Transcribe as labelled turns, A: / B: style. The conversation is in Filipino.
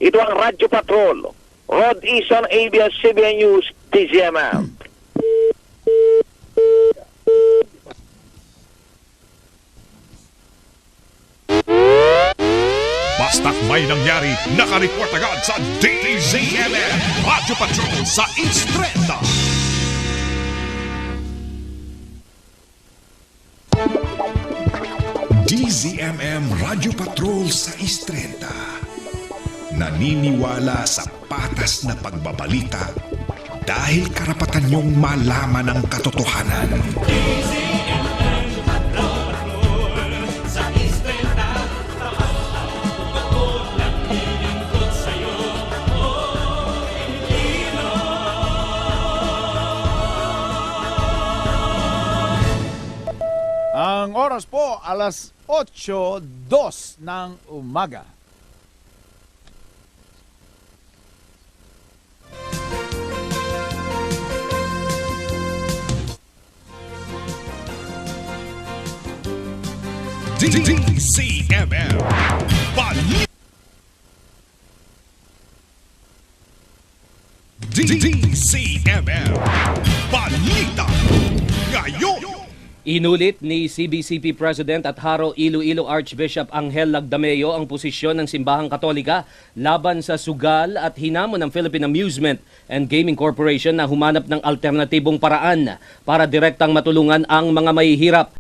A: Ito ang Radyo Patrol. Rod Eason, ABS-CBN News, DZMM.
B: Basta't may nangyari, nakareport agad sa DZMM Radyo Patrol sa East 30. DZMM Radyo Patrol sa East 30. Naniniwala sa patas na pagbabalita dahil karapatan niyong malaman ang katotohanan.
C: Ang oras po, alas 8:02 ng umaga.
B: DZMM Balita. DZMM Balita ngayon.
D: Inulit ni CBCP President at Haro Iloilo Archbishop Angel Lagdameo ang posisyon ng Simbahang Katolika laban sa sugal at hinamon ng Philippine Amusement and Gaming Corporation na humanap ng alternatibong paraan para direktang matulungan ang mga mahihirap.